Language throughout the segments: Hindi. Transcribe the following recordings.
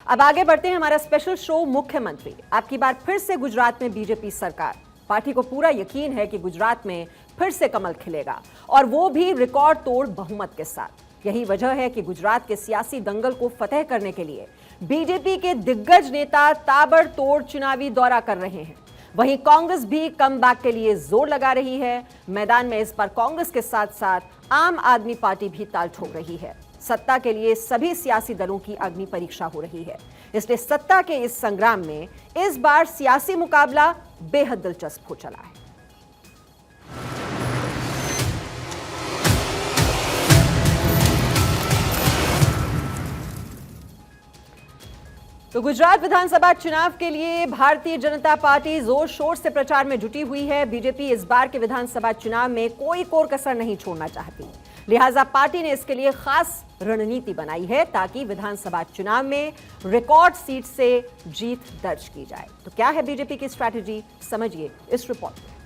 अब आगे बढ़ते हैं हमारा स्पेशल शो मुख्यमंत्री। आपकी बार फिर से गुजरात में बीजेपी सरकार। पार्टी को पूरा यकीन है कि गुजरात में फिर से कमल खिलेगा और वो भी रिकॉर्ड तोड़ बहुमत के साथ। यही वजह है कि गुजरात के सियासी दंगल को फतेह करने के लिए बीजेपी के दिग्गज नेता ताबड़तोड़ चुनावी दौरा कर रहे हैं। वहीं कांग्रेस भी कमबैक के लिए जोर लगा रही है। मैदान में इस बार कांग्रेस के साथ साथ आम आदमी पार्टी भी ताल ठोक रही है। सत्ता के लिए सभी सियासी दलों की अग्नि परीक्षा हो रही है, इसलिए सत्ता के इस संग्राम में इस बार सियासी मुकाबला बेहद दिलचस्प हो चला है। तो गुजरात विधानसभा चुनाव के लिए भारतीय जनता पार्टी जोर शोर से प्रचार में जुटी हुई है। बीजेपी इस बार के विधानसभा चुनाव में कोई कोर कसर नहीं छोड़ना चाहती, लिहाजा पार्टी ने इसके लिए खास रणनीति बनाई है ताकि विधानसभा चुनाव में रिकॉर्ड सीट से जीत दर्ज की जाए। तो क्या है बीजेपी की स्ट्रैटेजी, समझिए इस रिपोर्ट में।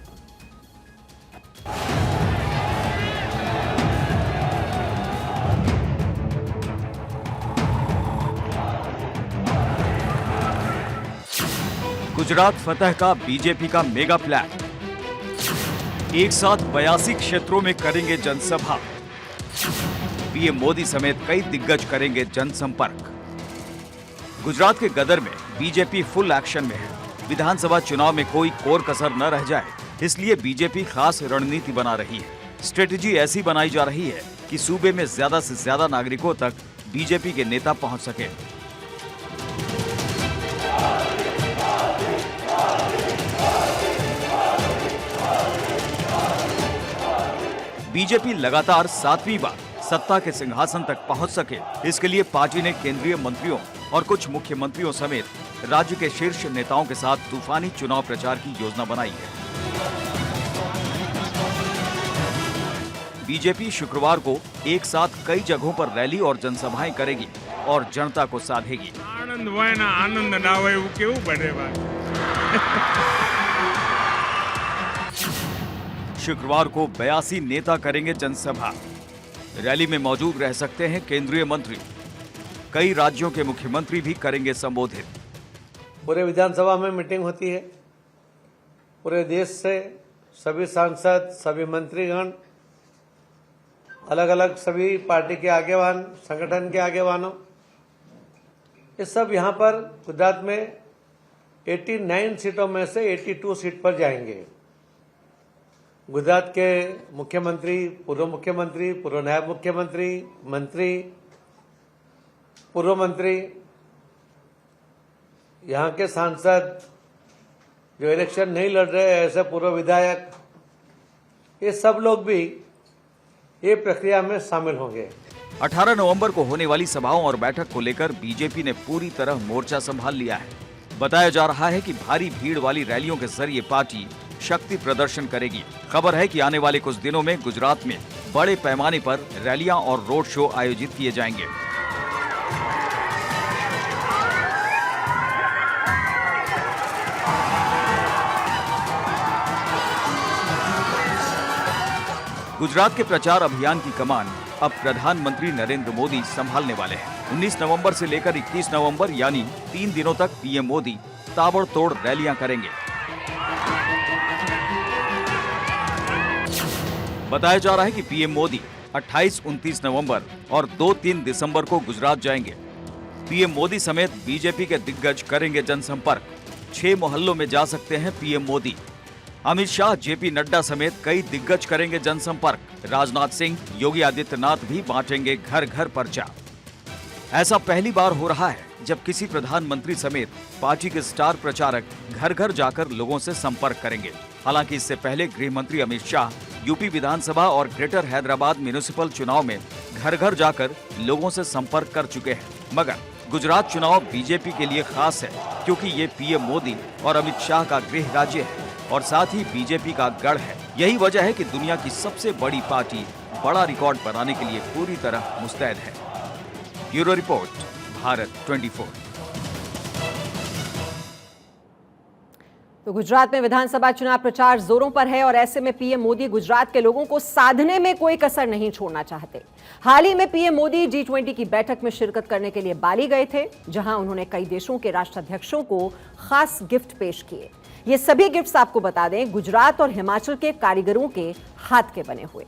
गुजरात फतह का बीजेपी का मेगा प्लान। एक साथ 82 क्षेत्रों में करेंगे जनसभा। पीएम मोदी समेत कई दिग्गज करेंगे जनसंपर्क। गुजरात के गदर में बीजेपी फुल एक्शन में है। विधानसभा चुनाव में कोई कोर कसर न रह जाए, इसलिए बीजेपी खास रणनीति बना रही है। स्ट्रेटेजी ऐसी बनाई जा रही है कि सूबे में ज्यादा से ज्यादा नागरिकों तक बीजेपी के नेता पहुंच सके। बीजेपी लगातार 7वीं बार सत्ता के सिंहासन तक पहुंच सके, इसके लिए पार्टी ने केंद्रीय मंत्रियों और कुछ मुख्यमंत्रियों समेत राज्य के शीर्ष नेताओं के साथ तूफानी चुनाव प्रचार की योजना बनाई है। बीजेपी शुक्रवार को एक साथ कई जगहों पर रैली और जनसभाएं करेगी और जनता को साधेगी। आनंद ना हो केवू बने। शुक्रवार को 82 नेता करेंगे जनसभा। रैली में मौजूद रह सकते हैं केंद्रीय मंत्री। कई राज्यों के मुख्यमंत्री भी करेंगे संबोधित। पूरे विधानसभा में मीटिंग होती है। पूरे देश से सभी सांसद, सभी मंत्रीगण, अलग अलग सभी पार्टी के आगेवान, संगठन के आगेवानों, ये सब यहाँ पर गुजरात में 89 सीटों में से 82 सीट पर जाएंगे। गुजरात के मुख्यमंत्री, पूर्व नायब मुख्यमंत्री, मंत्री, पूर्व मंत्री, यहाँ के सांसद जो इलेक्शन नहीं लड़ रहे ऐसे पूर्व विधायक, ये सब लोग भी ये प्रक्रिया में शामिल होंगे। 18 नवंबर को होने वाली सभाओं और बैठक को लेकर बीजेपी ने पूरी तरह मोर्चा संभाल लिया है। बताया जा रहा है कि भारी भीड़ वाली रैलियों के जरिए पार्टी शक्ति प्रदर्शन करेगी। खबर है कि आने वाले कुछ दिनों में गुजरात में बड़े पैमाने पर रैलियां और रोड शो आयोजित किए जाएंगे। गुजरात के प्रचार अभियान की कमान अब प्रधानमंत्री नरेंद्र मोदी संभालने वाले हैं। 19 नवंबर से लेकर 21 नवंबर यानी 3 दिनों तक पीएम मोदी ताबड़तोड़ रैलियां करेंगे। बताया जा रहा है कि पीएम मोदी 28-29 नवंबर और 2-3 दिसंबर को गुजरात जाएंगे। पीएम मोदी समेत बीजेपी के दिग्गज करेंगे जनसंपर्क। 6 मोहल्लों में जा सकते हैं पीएम मोदी। अमित शाह, जेपी नड्डा समेत कई दिग्गज करेंगे जनसंपर्क। राजनाथ सिंह, योगी आदित्यनाथ भी बांटेंगे घर घर पर्चा। ऐसा पहली बार हो रहा है जब किसी प्रधानमंत्री समेत पार्टी के स्टार प्रचारक घर घर जाकर लोगों से संपर्क करेंगे। हालांकि इससे पहले गृह मंत्री अमित शाह यूपी विधानसभा और ग्रेटर हैदराबाद म्युनिसिपल चुनाव में घर घर जाकर लोगों से संपर्क कर चुके हैं। मगर गुजरात चुनाव बीजेपी के लिए खास है क्योंकि ये पीएम मोदी और अमित शाह का गृह राज्य है और साथ ही बीजेपी का गढ़ है। यही वजह है कि दुनिया की सबसे बड़ी पार्टी बड़ा रिकॉर्ड बनाने के लिए पूरी तरह मुस्तैद है। Bureau report, Bharat 24। तो गुजरात में विधानसभा चुनाव प्रचार जोरों पर है और ऐसे में पीएम मोदी गुजरात के लोगों को साधने में कोई कसर नहीं छोड़ना चाहते। हाल ही में पीएम मोदी G20 की बैठक में शिरकत करने के लिए बाली गए थे, जहां उन्होंने कई देशों के राष्ट्राध्यक्षों को खास गिफ्ट पेश किए। ये सभी गिफ्ट्स आपको बता दें, गुजरात और हिमाचल के कारीगरों के हाथ के बने हुए।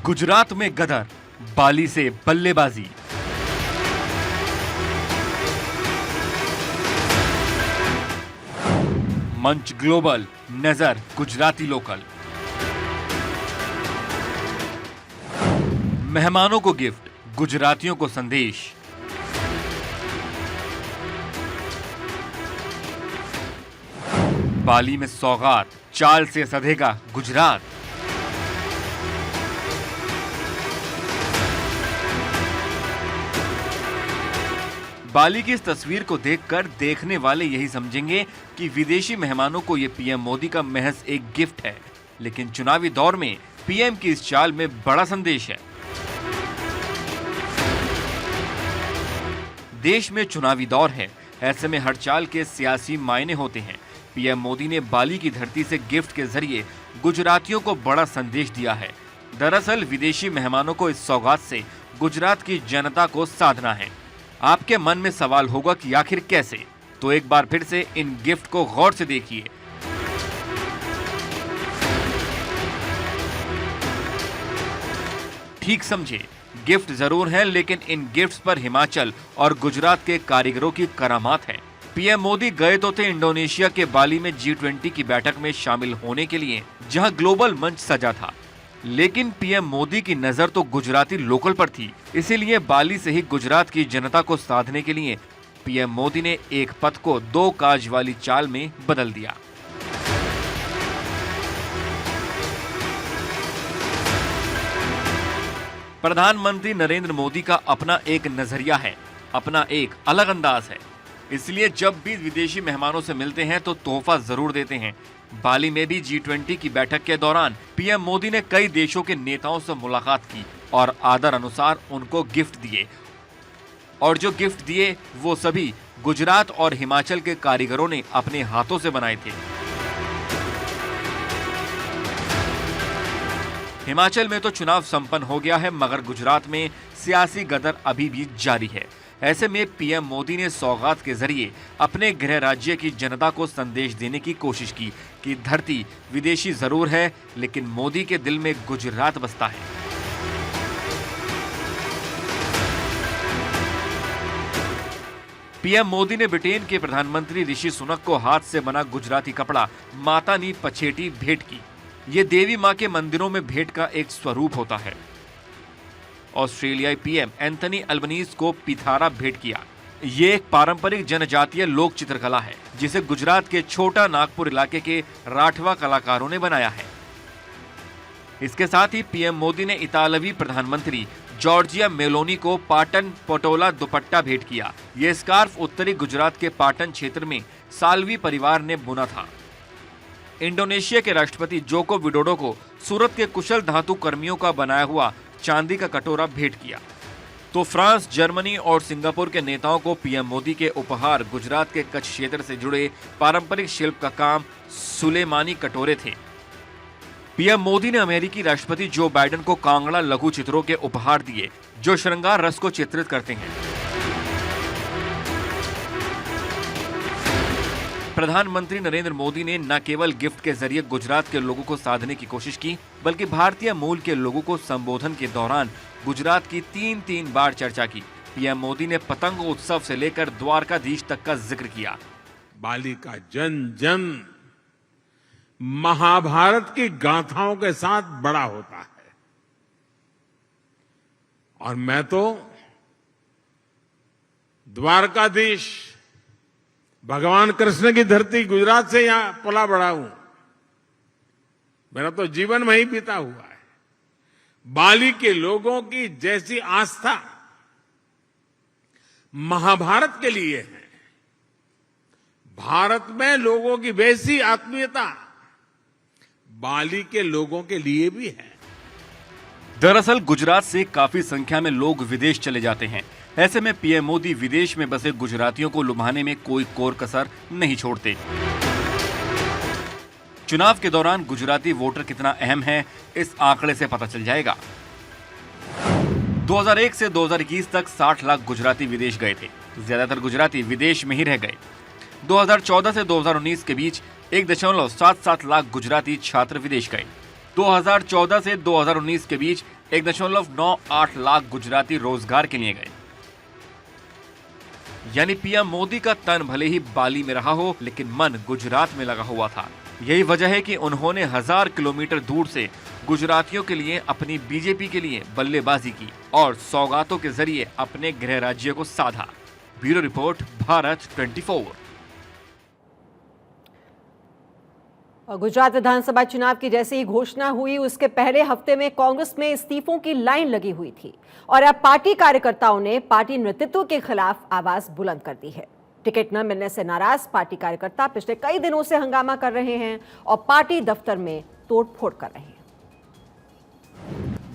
गुजरात में गदर, बाली से बल्लेबाजी। मंच ग्लोबल, नजर गुजराती लोकल। मेहमानों को गिफ्ट, गुजरातियों को संदेश। बाली में सौगात, चाल से सधेगा गुजरात। बाली की इस तस्वीर को देखकर देखने वाले यही समझेंगे कि विदेशी मेहमानों को यह पीएम मोदी का महज एक गिफ्ट है, लेकिन चुनावी दौर में पीएम की इस चाल में बड़ा संदेश है। देश में चुनावी दौर है, ऐसे में हर चाल के सियासी मायने होते हैं। पीएम मोदी ने बाली की धरती से गिफ्ट के जरिए गुजरातियों को बड़ा संदेश दिया है। दरअसल विदेशी मेहमानों को इस सौगात से गुजरात की जनता को साधना है। आपके मन में सवाल होगा कि आखिर कैसे, तो एक बार फिर से इन गिफ्ट को गौर से देखिए। ठीक समझे, गिफ्ट जरूर है, लेकिन इन गिफ्ट्स पर हिमाचल और गुजरात के कारीगरों की करामात है। पीएम मोदी गए तो थे इंडोनेशिया के बाली में G20 की बैठक में शामिल होने के लिए, जहां ग्लोबल मंच सजा था, लेकिन पीएम मोदी की नजर तो गुजराती लोकल पर थी। इसीलिए बाली से ही गुजरात की जनता को साधने के लिए पीएम मोदी ने एक पथ को दो काज वाली चाल में बदल दिया। प्रधानमंत्री नरेंद्र मोदी का अपना एक नजरिया है, अपना एक अलग अंदाज है। इसलिए जब भी विदेशी मेहमानों से मिलते हैं तो तोहफा जरूर देते हैं। बाली में भी G20 की बैठक के दौरान पीएम मोदी ने कई देशों के नेताओं से मुलाकात की और आदर अनुसार उनको गिफ्ट दिए। और जो गिफ्ट दिए वो सभी गुजरात और हिमाचल के कारीगरों ने अपने हाथों से बनाए थे। हिमाचल में तो चुनाव संपन्न हो गया है, मगर गुजरात में सियासी गदर अभी भी जारी है। ऐसे में पीएम मोदी ने सौगात के जरिए अपने गृह राज्य की जनता को संदेश देने की कोशिश की कि धरती विदेशी जरूर है, लेकिन मोदी के दिल में गुजरात बसता है। पीएम मोदी ने ब्रिटेन के प्रधानमंत्री ऋषि सुनक को हाथ से बना गुजराती कपड़ा माता नी पछेटी भेंट की। ये देवी मां के मंदिरों में भेंट का एक स्वरूप होता है। ऑस्ट्रेलियाई पीएम एंथनी अल्बनीज को पिथारा भेंट किया। ये एक पारंपरिक जनजातीय लोक चित्रकला है, जिसे गुजरात के छोटा नागपुर इलाके के राठवा कलाकारों ने बनाया है। इसके साथ ही पीएम मोदी ने इतालवी प्रधानमंत्री जॉर्जिया मेलोनी को पाटन पटोला दुपट्टा भेंट किया। यह स्कार्फ उत्तरी गुजरात के पाटन क्षेत्र में साल्वी परिवार ने बुना था। इंडोनेशिया के राष्ट्रपति जोको विडोडो को सूरत के कुशल धातु कर्मियों का बनाया हुआ चांदी का कटोरा भेंट किया। तो फ्रांस, जर्मनी और सिंगापुर के नेताओं को पीएम मोदी के उपहार गुजरात के कच्छ क्षेत्र से जुड़े पारंपरिक शिल्प का काम सुलेमानी कटोरे थे। पीएम मोदी ने अमेरिकी राष्ट्रपति जो बाइडेन को कांगड़ा लघु चित्रों के उपहार दिए, जो श्रृंगार रस को चित्रित करते हैं। प्रधानमंत्री नरेंद्र मोदी ने न केवल गिफ्ट के जरिए गुजरात के लोगों को साधने की कोशिश की, बल्कि भारतीय मूल के लोगों को संबोधन के दौरान गुजरात की तीन बार चर्चा की। पीएम मोदी ने पतंग उत्सव से लेकर द्वारकाधीश तक का जिक्र किया। बाली का जन जन महाभारत की गाथाओं के साथ बड़ा होता है, और मैं तो द्वारकाधीश भगवान कृष्ण की धरती गुजरात से यहां पला बड़ा हूं। मेरा तो जीवन वहीं बीता हुआ है। बाली के लोगों की जैसी आस्था महाभारत के लिए है, भारत में लोगों की वैसी आत्मीयता बाली के लोगों के लिए भी है। दरअसल गुजरात से काफी संख्या में लोग विदेश चले जाते हैं। ऐसे में पीएम मोदी विदेश में बसे गुजरातियों को लुभाने में कोई कोर कसर नहीं छोड़ते। चुनाव के दौरान गुजराती वोटर कितना अहम है, इस आंकड़े से पता चल जाएगा। 2001 से 2021 तक 60 लाख गुजराती विदेश गए थे। ज्यादातर गुजराती विदेश में ही रह गए। 2014 से 2019 के बीच 1.77 लाख गुजराती छात्र विदेश गए। 2014 से 2019 के बीच 1.98 लाख गुजराती रोजगार के लिए गए। यानी पीएम मोदी का तन भले ही बाली में रहा हो, लेकिन मन गुजरात में लगा हुआ था। यही वजह है कि उन्होंने 1000 किलोमीटर दूर से गुजरातियों के लिए अपनी बीजेपी के लिए बल्लेबाजी की और सौगातों के जरिए अपने गृह राज्य को साधा। Bureau report, Bharat 24। और गुजरात विधानसभा चुनाव की जैसे ही घोषणा हुई, उसके पहले हफ्ते में कांग्रेस में इस्तीफों की लाइन लगी हुई थी और अब पार्टी कार्यकर्ताओं ने पार्टी नेतृत्व के खिलाफ आवाज बुलंद कर दी है। टिकट न मिलने से नाराज पार्टी कार्यकर्ता पिछले कई दिनों से हंगामा कर रहे हैं और पार्टी दफ्तर में तोड़फोड़ कर रहे हैं।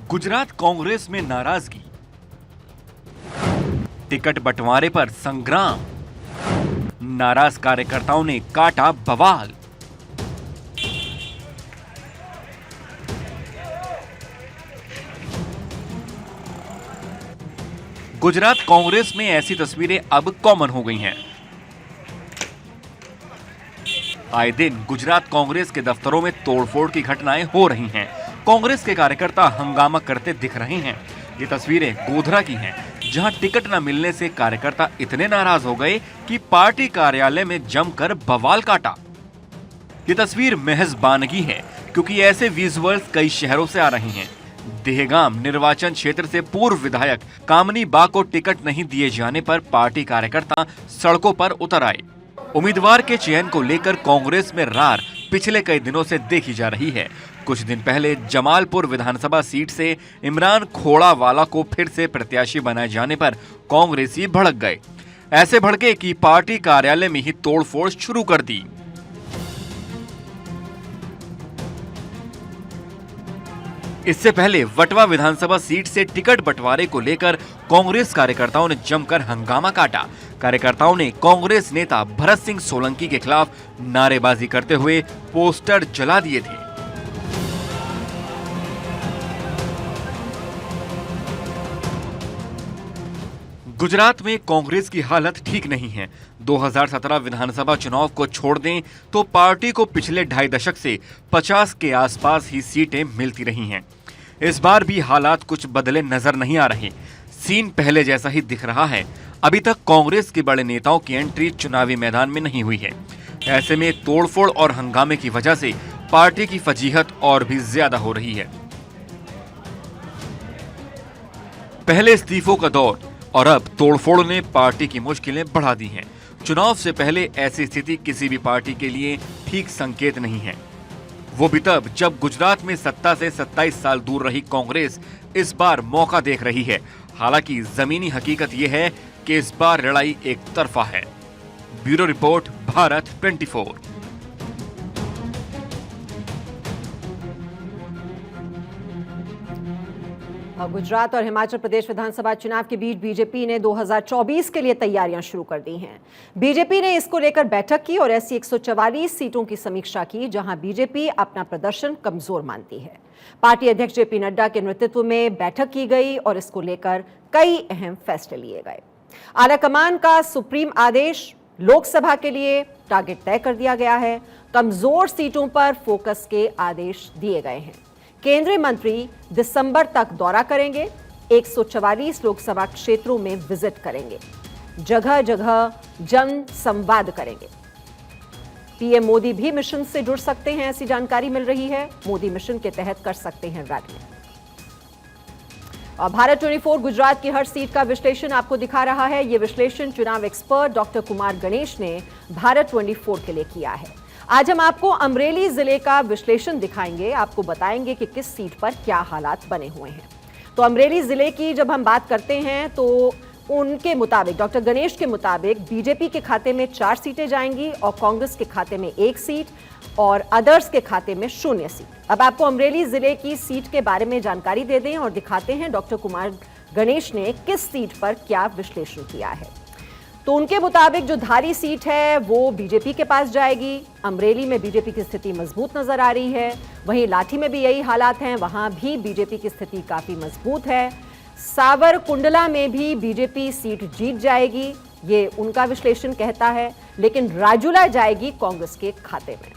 गुजरात कांग्रेस में नाराजगी, टिकट बंटवारे पर संग्राम, नाराज कार्यकर्ताओं ने काटा बवाल। गुजरात कांग्रेस में ऐसी तस्वीरें अब कॉमन हो गई हैं। आए दिन गुजरात कांग्रेस के दफ्तरों में तोड़फोड़ की घटनाएं हो रही हैं। कांग्रेस के कार्यकर्ता हंगामा करते दिख रहे हैं। ये तस्वीरें गोधरा की हैं, जहां टिकट न मिलने से कार्यकर्ता इतने नाराज हो गए कि पार्टी कार्यालय में जमकर बवाल काटा। ये तस्वीर महज बानगी है, क्योंकि ऐसे विजुअल्स कई शहरों से आ रहे हैं। देहगाम निर्वाचन क्षेत्र से पूर्व विधायक कामनी बा को टिकट नहीं दिए जाने पर पार्टी कार्यकर्ता सड़कों पर उतर आए। उम्मीदवार के चयन को लेकर कांग्रेस में रार पिछले कई दिनों से देखी जा रही है। कुछ दिन पहले जमालपुर विधानसभा सीट से इमरान खोड़ावाला को फिर से प्रत्याशी बनाए जाने पर कांग्रेसी भड़क गए। ऐसे भड़के कि पार्टी कार्यालय में ही तोड़फोड़ शुरू कर दी। इससे पहले वटवा विधानसभा सीट से टिकट बंटवारे को लेकर कांग्रेस कार्यकर्ताओं ने जमकर हंगामा काटा। कार्यकर्ताओं ने कांग्रेस नेता भरत सिंह सोलंकी के खिलाफ नारेबाजी करते हुए पोस्टर जला दिए थे। गुजरात में कांग्रेस की हालत ठीक नहीं है। 2017 विधानसभा चुनाव को छोड़ दें तो पार्टी को पिछले 2.5 दशक से 50 के आसपास ही सीटें मिलती रही हैं। इस बार भी हालात कुछ बदले नजर नहीं आ रहे। सीन पहले जैसा ही दिख रहा है। अभी तक कांग्रेस के बड़े नेताओं की एंट्री चुनावी मैदान में नहीं हुई है। ऐसे में तोड़फोड़ और हंगामे की वजह से पार्टी की फजीहत और भी ज्यादा हो रही है। पहले इस्तीफों का दौर और अब तोड़फोड़ ने पार्टी की मुश्किलें बढ़ा दी हैं। चुनाव से पहले ऐसी स्थिति किसी भी पार्टी के लिए ठीक संकेत नहीं है। वो भी तब जब गुजरात में सत्ता से 27 साल दूर रही कांग्रेस इस बार मौका देख रही है। हालांकि जमीनी हकीकत यह है कि इस बार लड़ाई एक तरफा है। Bureau report, Bharat 24। गुजरात और हिमाचल प्रदेश विधानसभा चुनाव के बीच बीजेपी ने 2024 के लिए तैयारियां शुरू कर दी हैं। बीजेपी ने इसको लेकर बैठक की और ऐसी 144 सीटों की समीक्षा की जहां बीजेपी अपना प्रदर्शन कमजोर मानती है। पार्टी अध्यक्ष जेपी नड्डा के नेतृत्व में बैठक की गई और इसको लेकर कई अहम फैसले लिए गए। आलाकमान का सुप्रीम आदेश, लोकसभा के लिए टारगेट तय कर दिया गया है। कमजोर सीटों पर फोकस के आदेश दिए गए हैं। केंद्रीय मंत्री दिसंबर तक दौरा करेंगे। 144 लोकसभा क्षेत्रों में विजिट करेंगे। जगह जगह जन संवाद करेंगे। पीएम मोदी भी मिशन से जुड़ सकते हैं, ऐसी जानकारी मिल रही है। मोदी मिशन के तहत कर सकते हैं रैली। और भारत 24 गुजरात की हर सीट का विश्लेषण आपको दिखा रहा है। यह विश्लेषण चुनाव एक्सपर्ट डॉक्टर कुमार गणेश ने भारत 24 के लिए किया है। आज हम आपको अमरेली जिले का विश्लेषण दिखाएंगे। आपको बताएंगे कि किस सीट पर क्या हालात बने हुए हैं। तो अमरेली जिले की जब हम बात करते हैं तो उनके मुताबिक, डॉक्टर गणेश के मुताबिक बीजेपी के खाते में 4 सीटें जाएंगी और कांग्रेस के खाते में 1 सीट और अदर्स के खाते में 0 सीट। अब आपको अमरेली जिले की सीट के बारे में जानकारी दे दें और दिखाते हैं डॉक्टर कुमार गणेश ने किस सीट पर क्या विश्लेषण किया है। तो उनके मुताबिक जो धारी सीट है वो बीजेपी के पास जाएगी। अमरेली में बीजेपी की स्थिति मजबूत नजर आ रही है। वहीं लाठी में भी यही हालात हैं, वहां भी बीजेपी की स्थिति काफी मजबूत है। सावरकुंडला में भी बीजेपी सीट जीत जाएगी, ये उनका विश्लेषण कहता है, लेकिन राजूला जाएगी कांग्रेस के खाते में।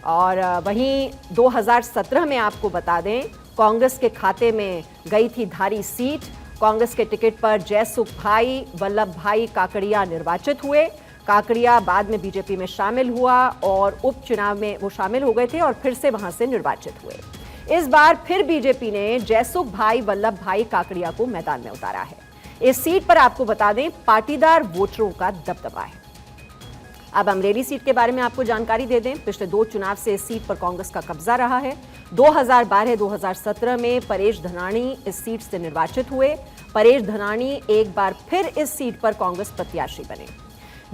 और वहीं 2017 में आपको बता दें, कांग्रेस के खाते में गई थी धारी सीट। कांग्रेस के टिकट पर जयसुख भाई वल्लभ भाई काकड़िया निर्वाचित हुए। काकड़िया बाद में बीजेपी में शामिल हुआ और उपचुनाव में वो शामिल हो गए थे और फिर से वहां से निर्वाचित हुए। इस बार फिर बीजेपी ने जयसुख भाई वल्लभ भाई काकड़िया को मैदान में उतारा है। इस सीट पर आपको बता दें पाटीदार वोटरों का दबदबा है। अब अमरेली सीट के बारे में आपको जानकारी दे दें, पिछले 2 चुनाव से इस सीट पर कांग्रेस का कब्जा रहा है। 2012-2017 में परेश धनानी इस सीट से निर्वाचित हुए। परेश धनानी एक बार फिर इस सीट पर कांग्रेस प्रत्याशी बने।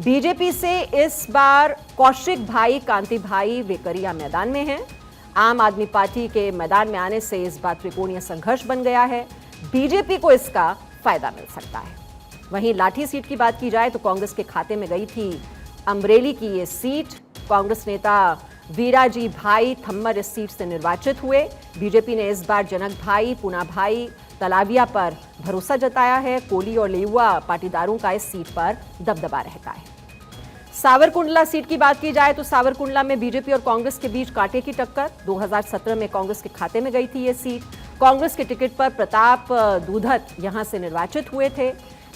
बीजेपी से इस बार कौशिक भाई कांति भाई वेकरिया मैदान में हैं। आम आदमी पार्टी के मैदान में आने से इस बार त्रिकोणीय संघर्ष बन गया है। बीजेपी को इसका फायदा मिल सकता है। वहीं लाठी सीट की बात की जाए तो कांग्रेस के खाते में गई थी अमरेली की ये सीट। कांग्रेस नेता वीराजी भाई थम्मर इस सीट से निर्वाचित हुए। बीजेपी ने इस बार जनक भाई पूना भाई तलाविया पर भरोसा जताया है। कोली और लेउआ पाटीदारों का इस सीट पर दबदबा रहता है। सावरकुंडला सीट की बात की जाए तो सावरकुंडला में बीजेपी और कांग्रेस के बीच कांटे की टक्कर। 2017 में कांग्रेस के खाते में गई थी ये सीट। कांग्रेस के टिकट पर प्रताप दूधत यहां से निर्वाचित हुए थे।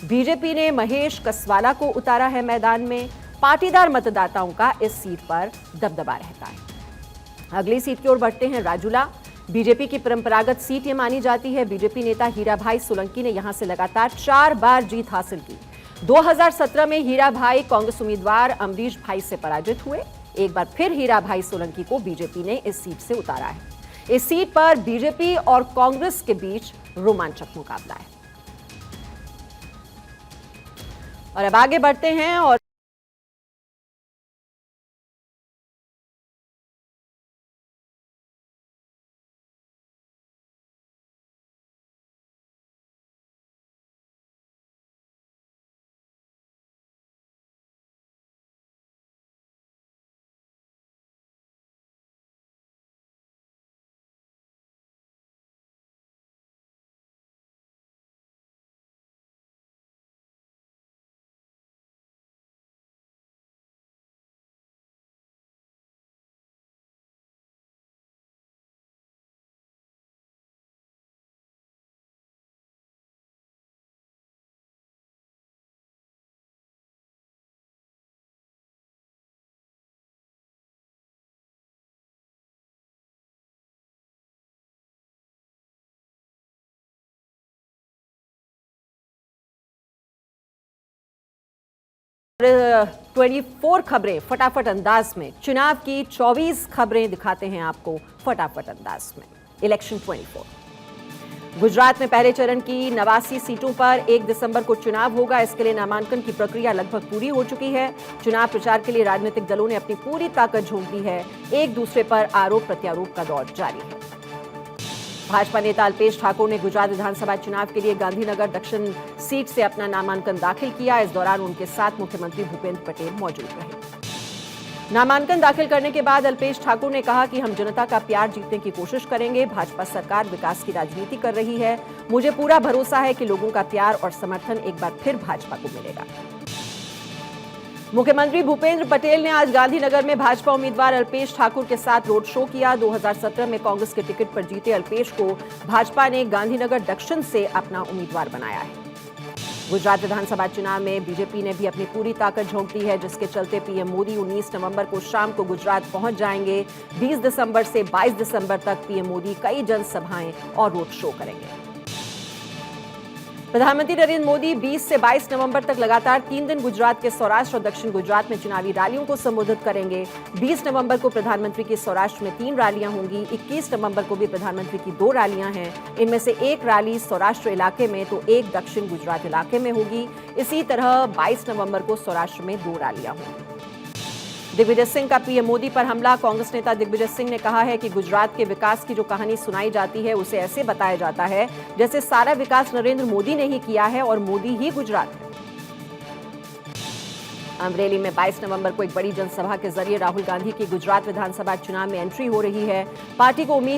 बीजेपी ने महेश कसवाला को उतारा है मैदान में। पाटीदार मतदाताओं का इस सीट पर दबदबा रहता है। अगली सीट की ओर बढ़ते हैं, राजूला। बीजेपी की परंपरागत सीट ये मानी जाती है। बीजेपी नेता हीरा भाई सोलंकी ने यहां से लगातार 4 बार जीत हासिल की। 2017 में हीरा भाई कांग्रेस उम्मीदवार अमरीश भाई से पराजित हुए। एक बार फिर हीरा भाई सोलंकी को बीजेपी ने इस सीट से उतारा है। इस सीट पर बीजेपी और कांग्रेस के बीच रोमांचक मुकाबला है। और अब आगे बढ़ते हैं और और 24 खबरें फटाफट अंदाज में, चुनाव की 24 खबरें दिखाते हैं आपको फटाफट अंदाज में। इलेक्शन 24 गुजरात में पहले चरण की 89 सीटों पर 1 दिसंबर को चुनाव होगा। इसके लिए नामांकन की प्रक्रिया लगभग पूरी हो चुकी है। चुनाव प्रचार के लिए राजनीतिक दलों ने अपनी पूरी ताकत झोंक दी है। एक दूसरे पर आरोप प्रत्यारोप का दौर जारी है। भाजपा नेता अल्पेश ठाकुर ने गुजरात विधानसभा चुनाव के लिए गांधीनगर दक्षिण सीट से अपना नामांकन दाखिल किया। इस दौरान उनके साथ मुख्यमंत्री भूपेंद्र पटेल मौजूद रहे। नामांकन दाखिल करने के बाद अल्पेश ठाकुर ने कहा कि हम जनता का प्यार जीतने की कोशिश करेंगे। भाजपा सरकार विकास की राजनीति कर रही है। मुझे पूरा भरोसा है कि लोगों का प्यार और समर्थन एक बार फिर भाजपा को मिलेगा। मुख्यमंत्री भूपेंद्र पटेल ने आज गांधीनगर में भाजपा उम्मीदवार अल्पेश ठाकुर के साथ रोड शो किया। 2017 में कांग्रेस के टिकट पर जीते अल्पेश को भाजपा ने गांधीनगर दक्षिण से अपना उम्मीदवार बनाया है। गुजरात विधानसभा चुनाव में बीजेपी ने भी अपनी पूरी ताकत झोंक दी है, जिसके चलते पीएम मोदी 19 नवंबर को शाम को गुजरात पहुंच जाएंगे। 20 दिसंबर से 22 दिसंबर तक पीएम मोदी कई जनसभाएं और रोड शो करेंगे। प्रधानमंत्री नरेंद्र मोदी 20 से 22 नवंबर तक लगातार 3 दिन गुजरात के सौराष्ट्र और दक्षिण गुजरात में चुनावी रैलियों को संबोधित करेंगे। 20 नवंबर को प्रधानमंत्री की सौराष्ट्र में 3 रैलियां होंगी। 21 नवंबर को भी प्रधानमंत्री की 2 रैलियां हैं। इनमें से एक रैली सौराष्ट्र इलाके में तो एक दक्षिण गुजरात इलाके में होगी। इसी तरह 22 नवंबर को सौराष्ट्र में 2 रैलियां होंगी। दिग्विजय सिंह का पीएम मोदी पर हमला। कांग्रेस नेता दिग्विजय सिंह ने कहा है कि गुजरात के विकास की जो कहानी सुनाई जाती है उसे ऐसे बताया जाता है जैसे सारा विकास नरेंद्र मोदी ने ही किया है और मोदी ही गुजरात है। अमरेली में 22 नवंबर को एक बड़ी जनसभा के जरिए राहुल गांधी की गुजरात विधानसभा चुनाव में एंट्री हो रही है। पार्टी को उम्मीद